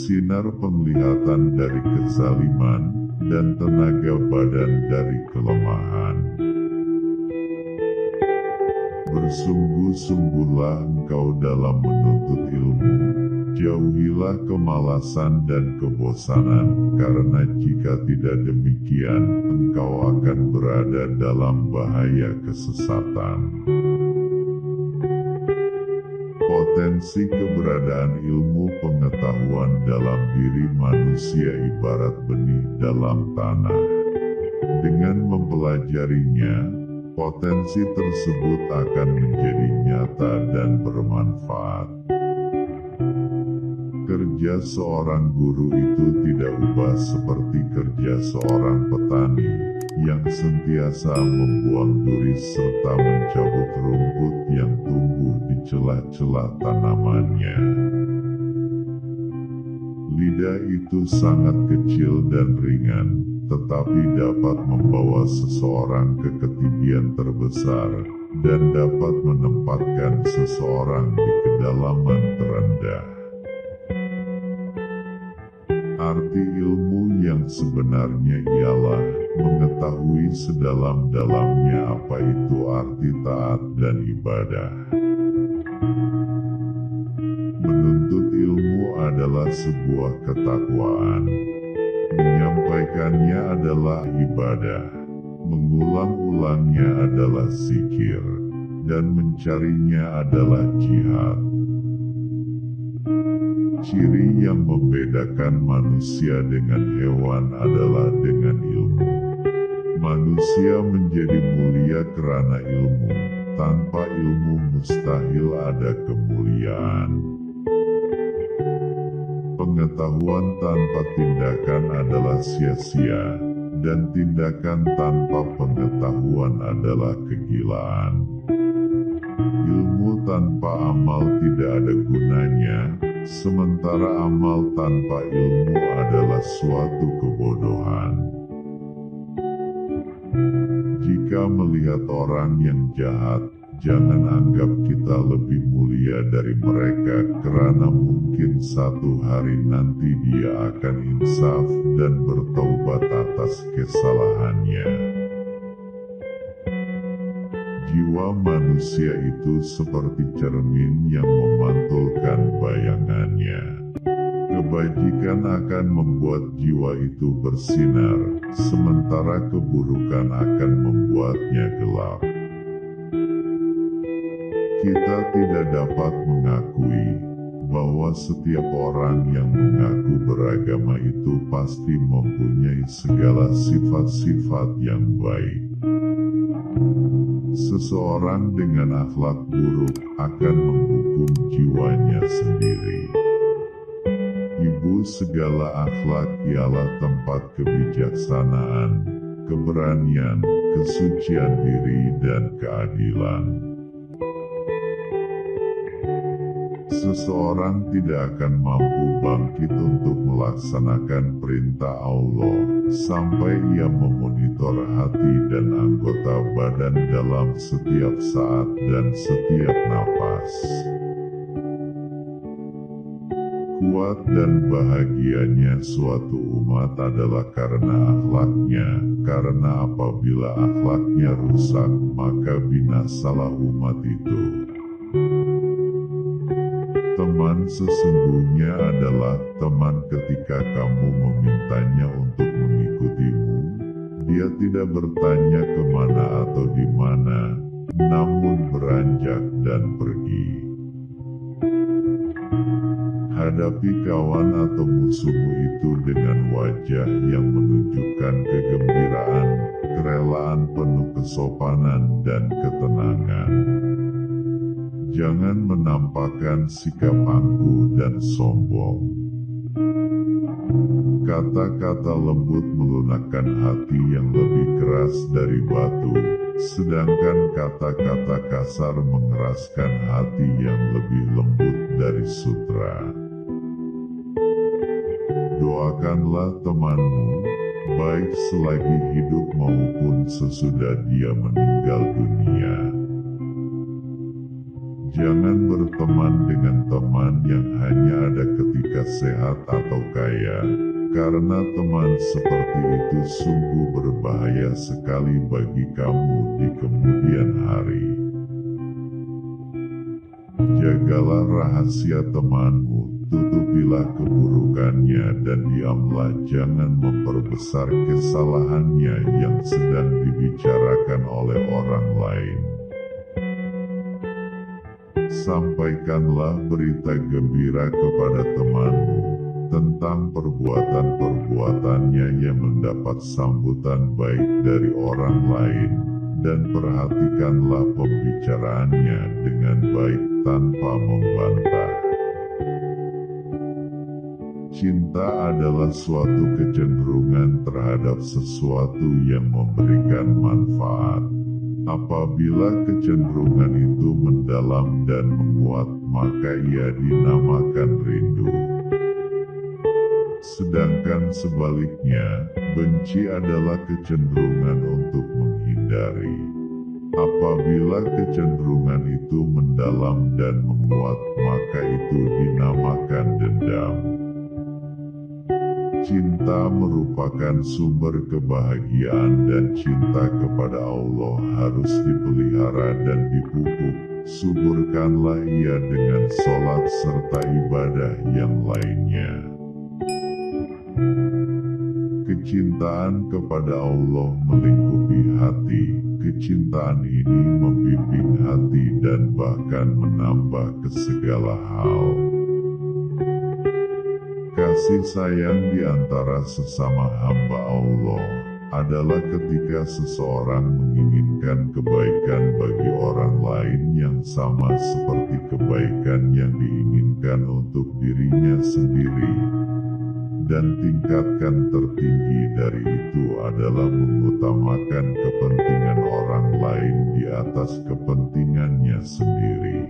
sinar penglihatan dari kezaliman, dan tenaga badan dari kelemahan. Bersungguh-sungguhlah engkau dalam menuntut ilmu, jauhilah kemalasan dan kebosanan, karena jika tidak demikian, engkau akan berada dalam bahaya kesesatan. Potensi keberadaan ilmu pengetahuan dalam diri manusia ibarat benih dalam tanah. Dengan mempelajarinya, potensi tersebut akan menjadi nyata dan bermanfaat. Kerja seorang guru itu tidak ubah seperti kerja seorang petani, yang sentiasa membuang duri serta mencabut rumput yang tumbuh di celah-celah tanamannya. Lidah itu sangat kecil dan ringan, tetapi dapat membawa seseorang ke ketinggian terbesar, dan dapat menempatkan seseorang di kedalaman terendah. Arti ilmu yang sebenarnya ialah mengetahui sedalam-dalamnya apa itu arti taat dan ibadah. Menuntut ilmu adalah sebuah ketakwaan. Menyampaikannya adalah ibadah. Mengulang-ulangnya adalah zikir. Dan mencarinya adalah jihad. Ciri yang membedakan manusia dengan hewan adalah dengan ilmu. Manusia menjadi mulia karena ilmu. Tanpa ilmu mustahil ada kemuliaan. Pengetahuan tanpa tindakan adalah sia-sia, dan tindakan tanpa pengetahuan adalah kegilaan. Ilmu tanpa amal tidak ada gunanya, sementara amal tanpa ilmu adalah suatu kebodohan. Jika melihat orang yang jahat, jangan anggap kita lebih mulia dari mereka, karena mungkin satu hari nanti dia akan insaf dan bertaubat atas kesalahannya. Jiwa manusia itu seperti cermin yang memantulkan bayangannya. Kebajikan akan membuat jiwa itu bersinar, sementara keburukan akan membuatnya gelap. Kita tidak dapat mengakui bahwa setiap orang yang mengaku beragama itu pasti mempunyai segala sifat-sifat yang baik. Seseorang dengan akhlak buruk akan menghukum jiwanya sendiri. Ibu segala akhlak ialah tempat kebijaksanaan, keberanian, kesucian diri, dan keadilan. Seseorang tidak akan mampu bangkit untuk melaksanakan perintah Allah, sampai ia memonitor hati dan anggota badan dalam setiap saat dan setiap napas. Kuat dan bahagianya suatu umat adalah karena akhlaknya, karena apabila akhlaknya rusak, maka binasalah umat itu. Teman sesungguhnya adalah teman ketika kamu memintanya untuk mengikutimu. Dia tidak bertanya kemana atau di mana, namun beranjak dan pergi. Hadapi kawan atau musuhmu itu dengan wajah yang menunjukkan kegembiraan, kerelaan penuh kesopanan dan ketenangan. Jangan menampakkan sikap angkuh dan sombong. Kata-kata lembut melunakkan hati yang lebih keras dari batu, sedangkan kata-kata kasar mengeraskan hati yang lebih lembut dari sutra. Doakanlah temanmu, baik selagi hidup maupun sesudah dia meninggal dunia. Jangan berteman dengan teman yang hanya ada ketika mereka sehat atau kaya, karena teman seperti itu sungguh berbahaya sekali bagi kamu di kemudian hari. Jagalah rahasia temanmu, tutupilah keburukannya dan diamlah, jangan memperbesar kesalahannya yang sedang dibicarakan oleh orang lain. Sampaikanlah berita gembira kepada temanmu tentang perbuatan-perbuatannya yang mendapat sambutan baik dari orang lain, dan perhatikanlah pembicaraannya dengan baik tanpa membantah. Cinta adalah suatu kecenderungan terhadap sesuatu yang memberikan manfaat. Apabila kecenderungan itu mendalam dan menguat, maka ia dinamakan rindu. Sedangkan sebaliknya, benci adalah kecenderungan untuk menghindari. Apabila kecenderungan itu mendalam dan menguat, maka itu dinamakan dendam. Cinta merupakan sumber kebahagiaan, dan cinta kepada Allah harus dipelihara dan dipupuk. Suburkanlah ia dengan sholat serta ibadah yang lainnya. Kecintaan kepada Allah melingkupi hati. Kecintaan ini membimbing hati dan bahkan menambah ke segala hal. Kasih sayang di antara sesama hamba Allah adalah ketika seseorang menginginkan kebaikan bagi orang lain yang sama seperti kebaikan yang diinginkan untuk dirinya sendiri. Dan tingkatan tertinggi dari itu adalah mengutamakan kepentingan orang lain di atas kepentingannya sendiri.